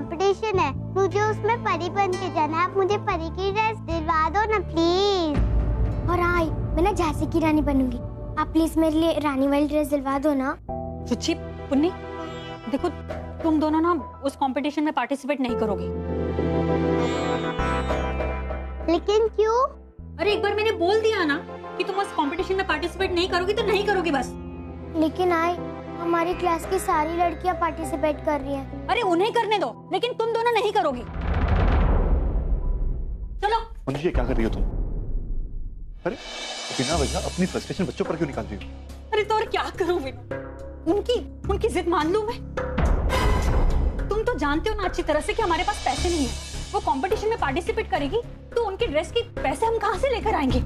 Competition है, मुझे उसमें परी बन के जाना है। आप मुझे परी की ड्रेस दिलवा दो ना प्लीज। और हाँ, मैं ना झांसी की रानी बनूंगी। आप प्लीज मेरे लिए रानी वाली ड्रेस दिलवा दो ना। सुची, पुन्नी, देखो तुम दोनों ना उस कंपटीशन में पार्टिसिपेट नहीं करोगी। लेकिन क्यों? अरे एक बार मैंने बोल दिया ना कि तुम उस कंपटीशन में पार्टिसिपेट नहीं करोगी तो नहीं करोगी बस। लेकिन हमारी क्लास की सारी लड़कियां पार्टिसिपेट कर रही हैं। अरे उन्हें करने दो, लेकिन तुम दोनों नहीं करोगी। चलो। मंजू, ये क्या कर रही हो तुम? अरे बिना वजह अपनी फ्रस्ट्रेशन बच्चों पर क्यों निकाल रही हो? अरे तो और क्या करूं मैं? उनकी जिद मान लूं मैं? तुम तो जानते हो ना अच्छी तरह से कि हमारे पास पैसे नहीं है। वो कंपटीशन में पार्टिसिपेट करेगी तो उनकी ड्रेस के पैसे हम कहां से लेकर आएंगे?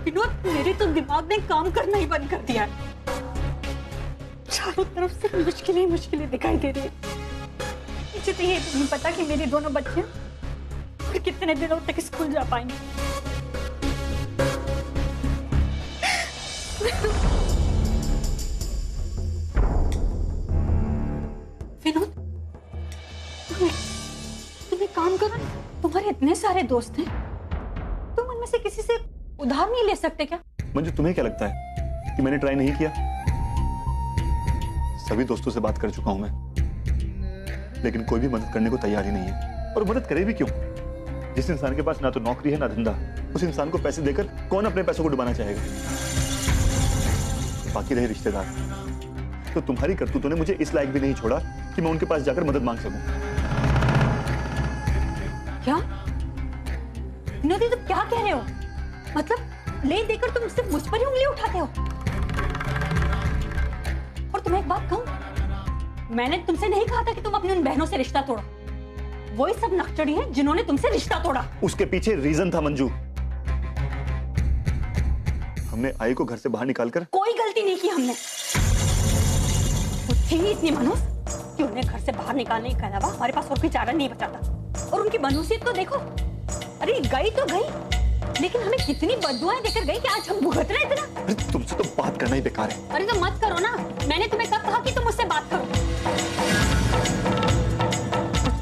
विनोद, मेरे तो दिमाग ने काम करना ही बंद कर दिया है। चारों तरफ से मुश्किलें दिखाई दे रही है। मुझे तो ये नहीं पता कि मेरी दोनों बच्चियां और कितने दिनों तक स्कूल जा पाएंगी। विनोद, तुम एक काम करो, तुम्हारे इतने सारे दोस्त हैं, तुम उनमें से किसी से उधार नहीं ले सकते क्या? मंजू, तुम्हें क्या लगता है कि मैंने ट्राई नहीं किया? सभी दोस्तों से बात कर चुका हूं मैं, लेकिन कोई भी मदद करने को तैयार ही नहीं है। और मदद करे भी क्यों? जिस इंसान के पास ना तो नौकरी है ना धंधा, उस इंसान को पैसे देकर कौन अपने पैसों को डुबाना चाहेगा? बाकी रहे रिश्तेदार, तो तुम्हारी करतूतों ने मुझे इस लायक भी नहीं छोड़ा कि मैं उनके पास जाकर मदद मांग सकूं। क्या? विनोदी, तुम क्या कह रहे हो? मतलब ले देकर तुम सिर्फ मुझ पर ही उंगली उठाते हो? और तुम्हें एक बात कहूं, मैंने तुमसे नहीं कहा था कि तुम अपनी उन बहनों से रिश्ता तोड़ो। वही सब नकचड़ी हैं जिन्होंने तुमसे रिश्ता तोड़ा। उसके पीछे रीजन था मंजू। हमने आई को घर से बाहर निकालकर कोई गलती नहीं की हमने। वो थी इतनी मनुष्य कि उन्हें घर से बाहर निकालने के अलावा हमारे पास और कोई चारा नहीं बचा था। और उनकी मनुष्यत तो देखो, अरे गई तो गई, लेकिन हमें कितनी बददुआएं देकर गई कि आज हम भुगत रहे थे ना। अरे तुमसे तो बात करना ही बेकार है। अरे तो मत करो ना, मैंने तुम्हें कब कहा कि तुम मुझसे बात करो?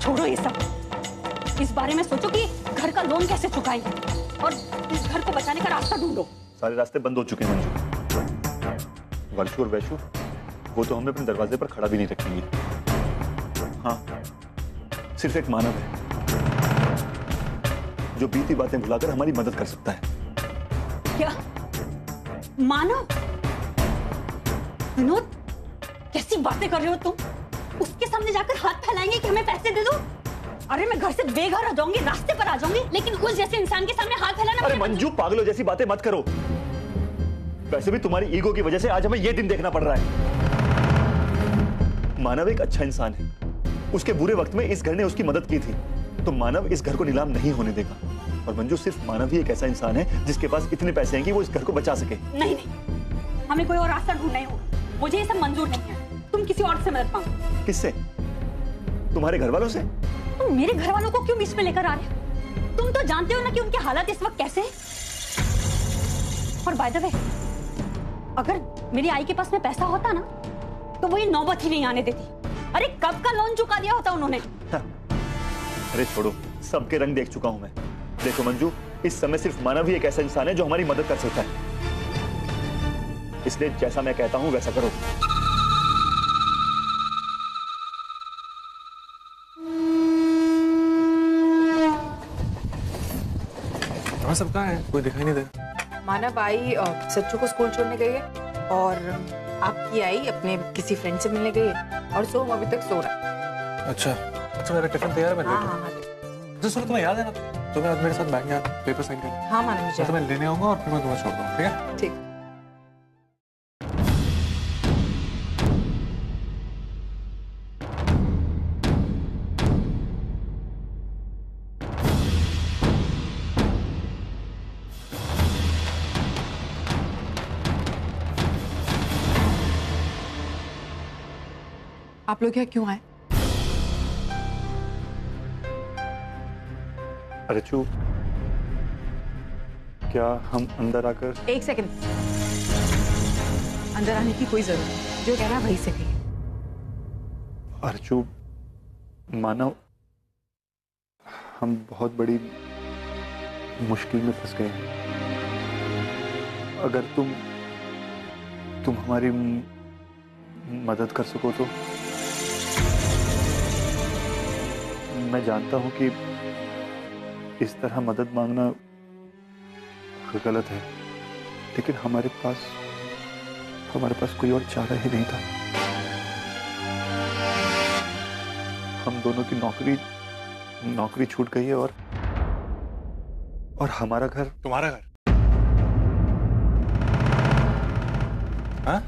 छोड़ो ये सब, इस बारे में सोचो कि घर का लोन कैसे चुकाएंगे और इस घर को बचाने का रास्ता ढूंढो। सारे रास्ते बंद हो चुके हैं मंजू। वर्षु और वैशु, वो तो हमें अपने दरवाजे पर खड़ा भी नहीं रखेंगे। हाँ, सिर्फ एक मानव है जो बीती बातें भुलाकर हमारी मदद कर सकता है। क्या? मानव? विनोद, कैसी बातें कर रहे हो तुम? उसके सामने जाकर हाथ फैलाएंगे कि हमें पैसे दे दो? अरे मैं घर से बेघर आ जाऊंगी, रास्ते पर आ जाऊंगी, लेकिन उस जैसे इंसान के सामने हाथ फैलाना। अरे मंजू, पागलों जैसी बातें मत करो। वैसे भी तुम्हारी ईगो की वजह से आज हमें यह दिन देखना पड़ रहा है। मानव एक अच्छा इंसान है, उसके बुरे वक्त में इस घर ने उसकी मदद की थी, तो मानव इस घर को नीलाम नहीं होने देगा। और मंजू, सिर्फ मानव ही एक ऐसा इंसान है जिसके पास इतने पैसे हैं कि वो इस घर को बचा सके। नहीं नहीं, हमें कोई और रास्ता ढूंढना ही होगा। मुझे ये सब मंजूर नहीं है। तुम किसी और से मदद मांगो। किससे? तुम्हारे घर वालों से? तुम मेरे घर वालों को क्यों बीच में लेकर आ रहे हो? तुम तो जानते हो ना कि उनके हालात इस वक्त कैसे हैं। और बाय द वे, अगर मेरी आई के पास में पैसा होता ना तो वो ये नौबत ही नहीं आने देती। अरे कब का लोन चुका दिया होता उन्होंने। अरे छोड़ो, सबके रंग देख चुका हूं मैं। देखो मंजू, इस समय सिर्फ मानव ही एक ऐसा इंसान है जो हमारी मदद कर सकता है। इसलिए जैसा मैं कहता हूं वैसा करो। वहाँ सब कहाँ है? कोई दिखाई नहीं दे रहा। मानव आई सच्चू को स्कूल छोड़ने गई है और आपकी आई अपने किसी फ्रेंड से मिलने गई है और सोम अभी तक सो रहा है। अच्छा, मेरा टिफिन तैयार है। हाँ। तो सुनो, तुम्हें याद है ना, तुम्हें आज मेरे साथ बैंक गया पेपर साइन करने। हाँ मानव जी, तो मैं लेने आऊंगा और फिर मैं तुम्हें छोड़ दूंगा, ठीक है? ठीक। आप लोग यहाँ क्यों आए? अरे चू, क्या हम अंदर आकर? एक सेकंड, अंदर आने की कोई जरूरत नहीं। जो कहना वही से कहिए। अर्चू, मानव, हम बहुत बड़ी मुश्किल में फंस गए हैं। अगर तुम हमारी मदद कर सको तो। मैं जानता हूं कि इस तरह मदद मांगना गलत है, लेकिन हमारे पास कोई और चारा ही नहीं था। हम दोनों की नौकरी छूट गई है और हमारा घर। तुम्हारा घर? हाँ?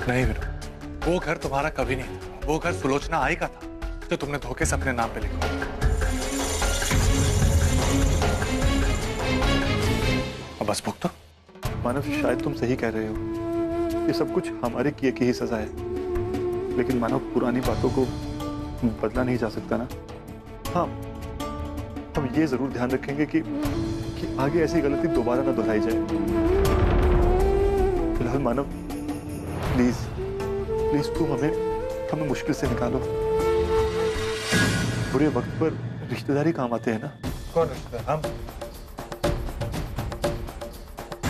नहीं विनोद, वो घर तुम्हारा कभी नहीं था। वो घर सुलोचना आई का था जो तुमने धोखे से अपने नाम पे लिखवा। अब बस भुगतो। मानव, शायद तुम सही कह रहे हो, ये सब कुछ हमारे किए की ही सजा है, लेकिन मानव, पुरानी बातों को बदला नहीं जा सकता ना। हाँ, हम ये जरूर ध्यान रखेंगे कि आगे ऐसी गलती दोबारा ना दोहराई जाए। फिलहाल मानव, प्लीज तुम हमें मुश्किल से निकालो। बुरे वक्त पर रिश्तेदारी काम आते हैं ना। कौन रिश्तेदार? हम?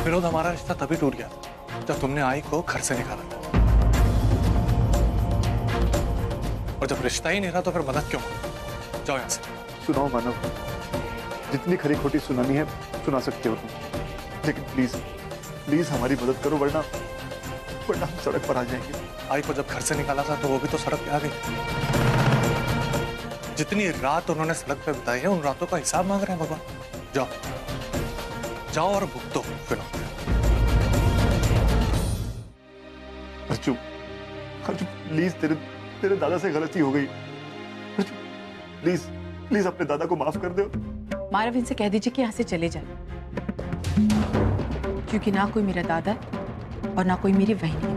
विनोद, हमारा रिश्ता तभी टूट गया जब तुमने आई को घर से निकाला था। और जब रिश्ता ही नहीं रहा तो फिर मदद क्यों? जाओ यहाँ से। सुनाओ मानव, जितनी खरी खोटी सुनानी है सुना सकते हो तुम, लेकिन प्लीज हमारी मदद करो, वरना हम सड़क पर आ जाएंगे। आई को जब घर से निकाला था तो वो भी तो सड़क पे आ गई। जितनी रात उन्होंने सड़क पे बिताई है, उन रातों का हिसाब मांग रहे हैं भगवान। जाओ और भुगतो विनोद। अर्चू, प्लीज, तेरे दादा से गलती हो गई। अर्चू, प्लीज अपने दादा को माफ कर दो। मानव, इनसे कह दीजिए कि यहाँ से चले जाए, क्योंकि ना कोई मेरा दादा और ना कोई मेरी बहन है।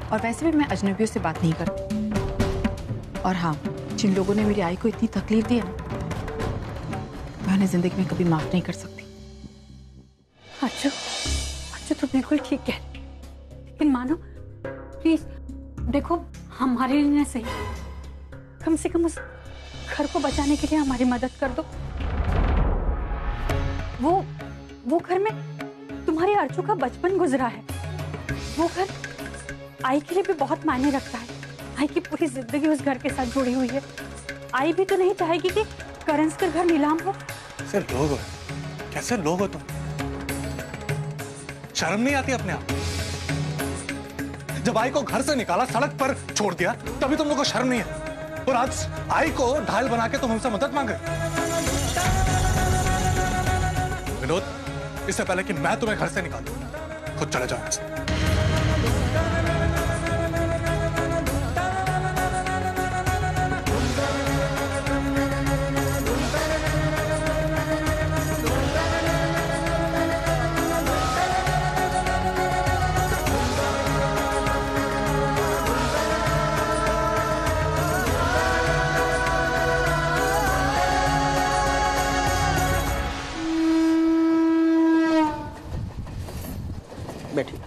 और वैसे भी मैं अजनबियों से बात नहीं करती। और हाँ, जिन लोगों ने मेरी आई को इतनी तकलीफ दी है ना, मैं उन्हें जिंदगी में कभी माफ नहीं कर सकती। अच्छा तो बिल्कुल ठीक है, लेकिन मानो प्लीज देखो, हमारे लिए ना सही, कम से कम उस घर को बचाने के लिए हमारी मदद कर दो। वो घर में तुम्हारे अर्चू का बचपन गुजरा है। वो घर आई के लिए भी बहुत मायने रखता है। आई की पूरी जिंदगी उस घर के साथ जुड़ी हुई है। आई भी तो नहीं चाहेगी कि करंस का घर नीलाम हो। कैसे लोग हो? कैसे लोग हो तुम? शर्म नहीं आती अपने आप? जब आई को घर से निकाला, सड़क पर छोड़ दिया, तभी तुम लोगों को शर्म नहीं है? और आज आई को ढाल बना के तुम हमसे मदद मांग रहे हो। विनोद, इससे पहले कि मैं तुम्हें घर से निकालूं, खुद चले जाओ यहाँ से। बैठिए।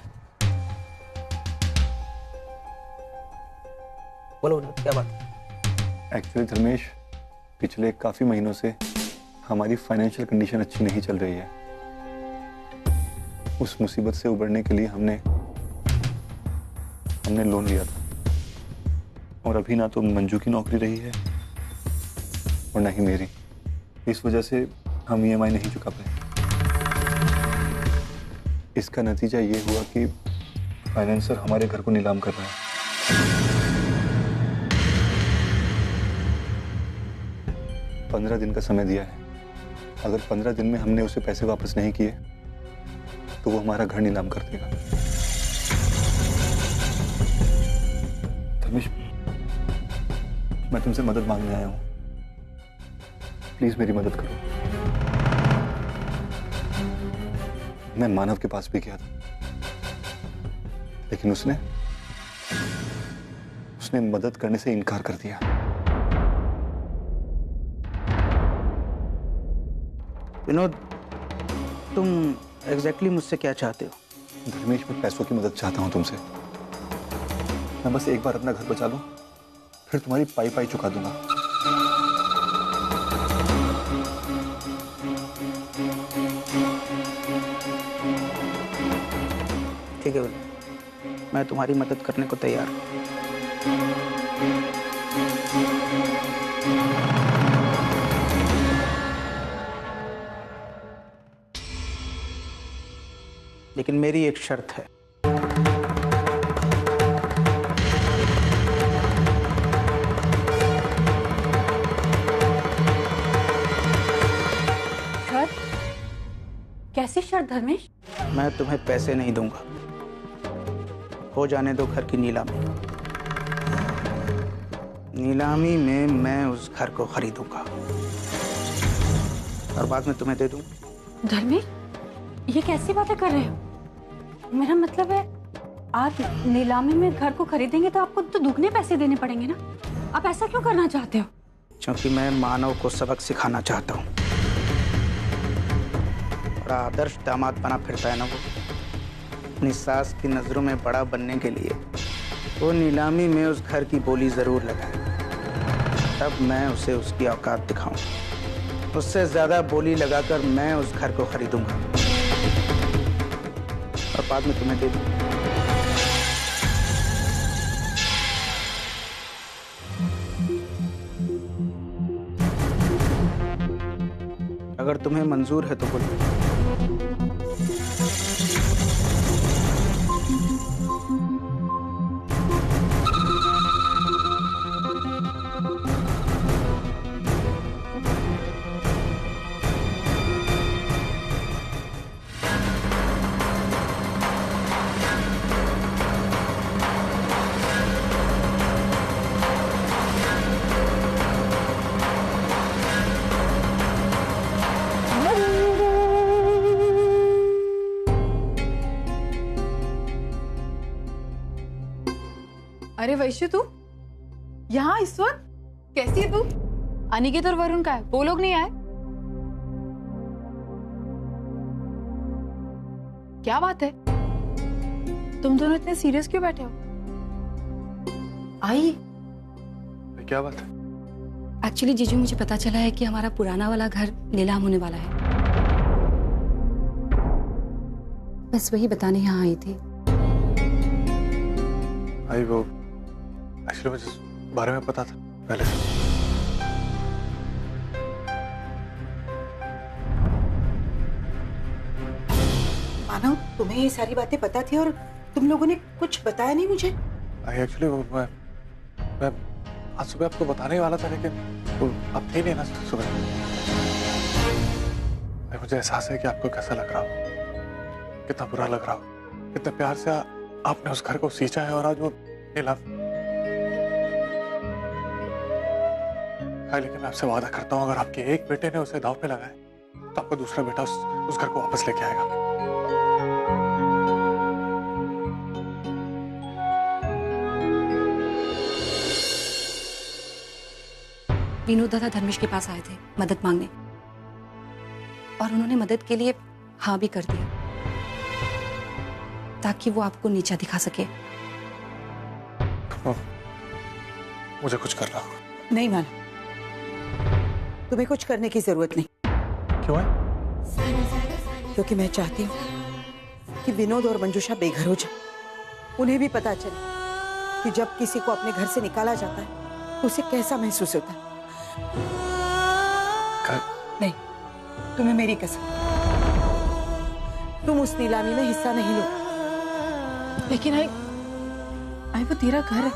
बोलो क्या बात? एक्चुअली धर्मेश, पिछले काफी महीनों से हमारी फाइनेंशियल कंडीशन अच्छी नहीं चल रही है। उस मुसीबत से उबरने के लिए हमने लोन लिया था, और अभी ना तो मंजू की नौकरी रही है और ना ही मेरी। इस वजह से हम EMI नहीं चुका पाए। इसका नतीजा ये हुआ कि फाइनेंसर हमारे घर को नीलाम कर रहा है। 15 दिन का समय दिया है। अगर 15 दिन में हमने उसे पैसे वापस नहीं किए तो वो हमारा घर नीलाम कर देगा। धर्मेश, मैं तुमसे मदद मांगने आया हूं, प्लीज मेरी मदद करो। मैं मानव के पास भी गया था, लेकिन उसने मदद करने से इनकार कर दिया। विनोद, तुम एग्जैक्टली मुझसे क्या चाहते हो? धर्मेश, मैं पैसों की मदद चाहता हूं तुमसे। मैं बस एक बार अपना घर बचा लूं, फिर तुम्हारी पाई पाई चुका दूंगा। ठीक है विनोद, मैं तुम्हारी मदद करने को तैयार हूँ। लेकिन मेरी एक शर्त है। शर्त? कैसी शर्त धर्मेश? मैं तुम्हें पैसे नहीं दूंगा, हो जाने दो घर की नीलामी। नीलामी में मैं उस घर को खरीदूंगा और बाद में तुम्हें दे दूंगा। धर्मेश, ये कैसी बातें कर रहे हो? मेरा मतलब है, आप नीलामी में घर को खरीदेंगे तो आपको तो दुगने पैसे देने पड़ेंगे ना। आप ऐसा क्यों करना चाहते हो? क्योंकि मैं मानव को सबक सिखाना चाहता हूँ। बड़ा आदर्श दामाद बना फिरता है ना वो। अपनी सास की नजरों में बड़ा बनने के लिए वो नीलामी में उस घर की बोली जरूर लगाए, तब मैं उसे उसकी औकात दिखाऊं। उससे ज्यादा बोली लगाकर मैं उस घर को खरीदूंगा और बाद में तुम्हें दे दूंगा। अगर तुम्हें मंजूर है तो बोलो। अरे वैश्य, तू यहाँ इस वक्त? कैसी है तू? अनिकेत और वरुण का है, वो लोग नहीं आए? क्या बात है, तुम दोनों इतने सीरियस क्यों बैठे हो? आई, क्या बात है? एक्चुअली जीजू, मुझे पता चला है कि हमारा पुराना वाला घर नीलाम होने वाला है। बस वही बताने यहाँ आई थी। आई वो एक्चुअली मुझे इस बारे में पता था पहले से। मानव, तुम्हें ये सारी बातें पता थी और तुम लोगों ने कुछ बताया नहीं मुझे? आई एक्चुअली वो मैं आज सुबह आपको बताने ही वाला था, लेकिन वो आप थे नहीं ना सुबह। मुझे एहसास है कि आपको कैसा लग रहा हो, कितना बुरा लग रहा हो, कितने प्यार से आपने उस घर को सींचा है और आज वो नीलाम। लेकिन मैं आपसे वादा करता हूँ, अगर आपके एक बेटे ने उसे दांव पे लगाया तो आपका दूसरा बेटा उस घर को वापस लेके आएगा। विनोद दादा धर्मेश के पास आए थे मदद मांगने, और उन्होंने मदद के लिए हाँ भी कर दिया ताकि वो आपको नीचा दिखा सके। मुझे कुछ करना होगा। नहीं मानव, तुम्हें कुछ करने की जरूरत नहीं। क्यों है? क्योंकि मैं चाहती हूँ कि विनोद और मंजूषा बेघर हो जाए। उन्हें भी पता चले कि जब किसी को अपने घर से निकाला जाता है तो उसे कैसा महसूस होता है। नहीं, तुम्हें मेरी कसम, तुम उस नीलामी में हिस्सा नहीं लो। लेकिन आई वो तेरा घर है।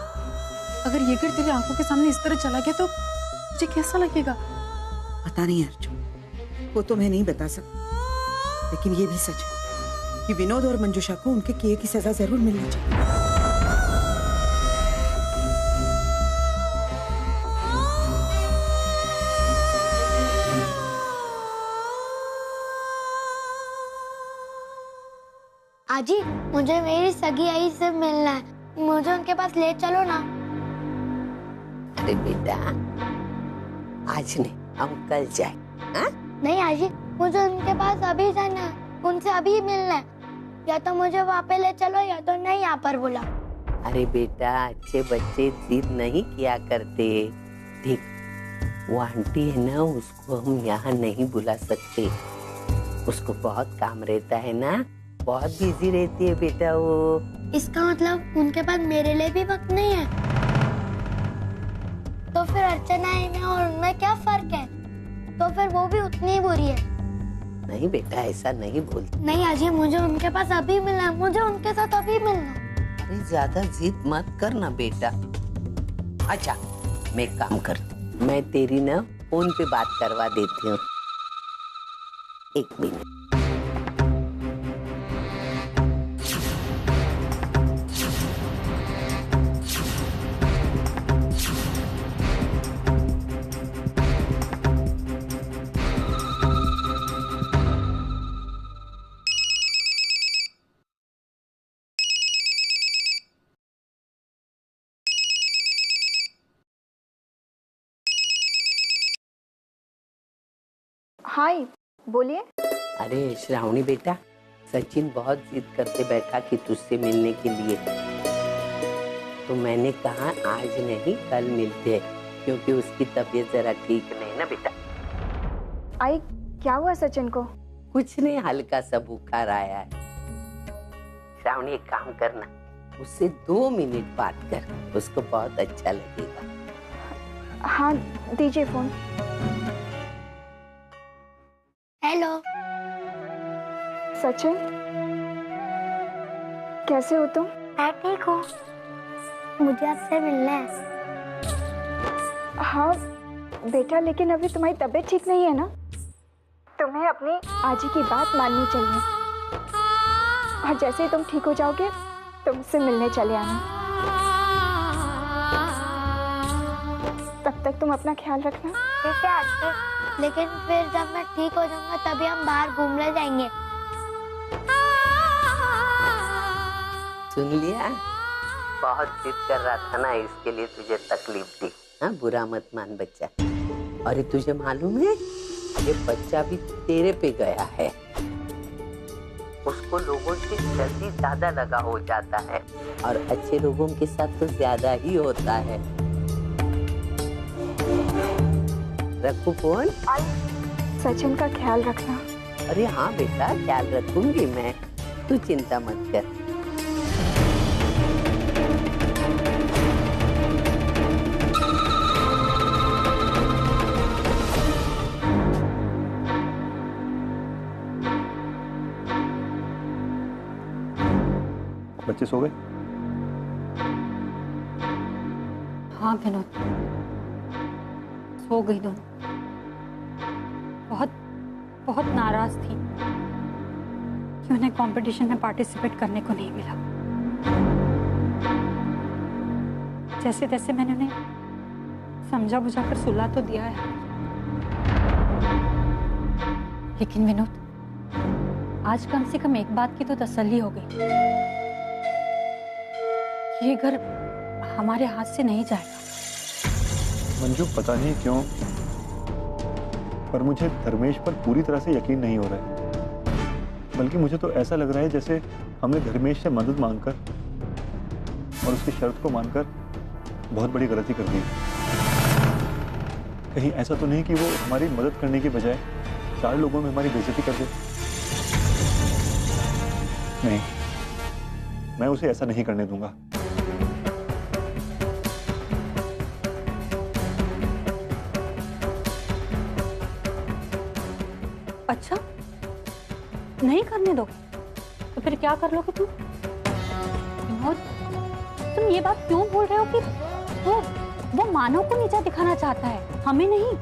अगर ये घर तेरी आंखों के सामने इस तरह चला गया तो मुझे कैसा लगेगा? पता नहीं अर्जुन, वो तुम्हें नहीं बता सकता, लेकिन ये भी सच है कि विनोद और मंजूषा को उनके किए की सजा जरूर मिलनी चाहिए। आजी, मुझे मेरी सगी आई से मिलना है, मुझे उनके पास ले चलो ना। अरे बेटा, आज नहीं, हम कल जाए। नहीं आजी, मुझे उनके पास अभी जाना है, उनसे अभी मिलना है। या तो मुझे वहाँ पे ले चलो या तो नहीं यहाँ पर बुला। अरे बेटा, अच्छे बच्चे जिद नहीं किया करते। देख, वो आंटी है ना, उसको हम यहाँ नहीं बुला सकते। उसको बहुत काम रहता है ना, बहुत बिजी रहती है बेटा वो। इसका मतलब उनके पास मेरे लिए भी वक्त नहीं है? तो फिर अर्चना में और उनमें क्या फर्क है? तो फिर वो भी उतनी ही बुरी है। नहीं बेटा, ऐसा नहीं बोलती। नहीं अजय, मुझे उनके पास अभी मिलना है, मुझे उनके साथ अभी मिलना है। अरे ज्यादा जिद मत करना बेटा। अच्छा, मैं काम करती, मैं तेरी ना फोन पे बात करवा देती हूँ। एक मिनट। हाय, बोलिए। अरे श्रावणी बेटा, सचिन बहुत जिद करके बैठा कि तुझसे मिलने के लिए। तो मैंने कहा आज नहीं कल मिलते हैं, क्योंकि उसकी तबीयत जरा ठीक नहीं ना बेटा। आई, क्या हुआ सचिन को? कुछ नहीं, हल्का सा बुखार आया है। श्रावणी एक काम करना, उससे 2 मिनट बात कर, उसको बहुत अच्छा लगेगा। हाँ, दीजिए फोन। हेलो सचिन, कैसे हो तुम? मैं ठीक हूँ, मुझे आपसे मिलना है। हाँ बेटा, लेकिन अभी तुम्हारी तबीयत ठीक नहीं है ना? तुम्हें अपनी आजी की बात माननी चाहिए, और जैसे ही तुम ठीक हो जाओगे तुमसे मिलने चले आना। तब तक तुम अपना ख्याल रखना। ठीक है आंटी, लेकिन फिर जब मैं ठीक हो जाऊंगा तभी हम बाहर घूमने जाएंगे। सुन लिया, बहुत जिद कर रहा था ना, इसके लिए तुझे तकलीफ दी। हाँ, बुरा मत मान बच्चा। और ये तुझे मालूम है, ये बच्चा भी तेरे पे गया है। उसको लोगों से जल्दी ज्यादा लगा हो जाता है, और अच्छे लोगों के साथ तो ज्यादा ही होता है। रखू फोन? सचिन का ख्याल रखना। अरे हाँ बेटा, ख्याल रखूंगी मैं, तू चिंता मत कर। बच्चे सो गए? हाँ विनोद, सो गई दोनों। बहुत नाराज थी कि उन्हें कंपटीशन में पार्टिसिपेट करने को नहीं मिला। जैसे तैसे मैंने उन्हें समझा बुझा कर सुला तो दिया है, लेकिन विनोद, आज कम से कम एक बात की तो तसल्ली हो गई, ये घर हमारे हाथ से नहीं जाएगा। मंजू, पता नहीं क्यों, पर मुझे धर्मेश पर पूरी तरह से यकीन नहीं हो रहा है। बल्कि मुझे तो ऐसा लग रहा है जैसे हमने धर्मेश से मदद मांगकर और उसकी शर्त को मानकर बहुत बड़ी गलती कर दी। कहीं ऐसा तो नहीं कि वो हमारी मदद करने की बजाय 4 लोगों में हमारी बेइज्जती कर दे? नहीं, मैं उसे ऐसा नहीं करने दूंगा। अच्छा, नहीं करने दोगे? तो फिर क्या कर लोगे तुम? विनोद, तुम ये बात क्यों बोल रहे हो कि वो मानव को नीचा दिखाना चाहता है, हमें नहीं?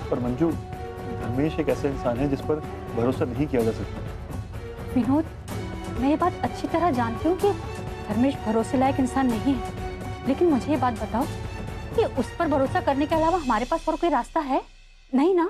पर मंजू, धर्मेश एक ऐसा इंसान है जिस पर भरोसा नहीं किया जा सकता। विनोद, मैं ये बात अच्छी तरह जानती हूँ कि धर्मेश भरोसे लायक इंसान नहीं है, लेकिन मुझे ये बात बताओ कि उस पर भरोसा करने के अलावा हमारे पास और कोई रास्ता है? नहीं ना?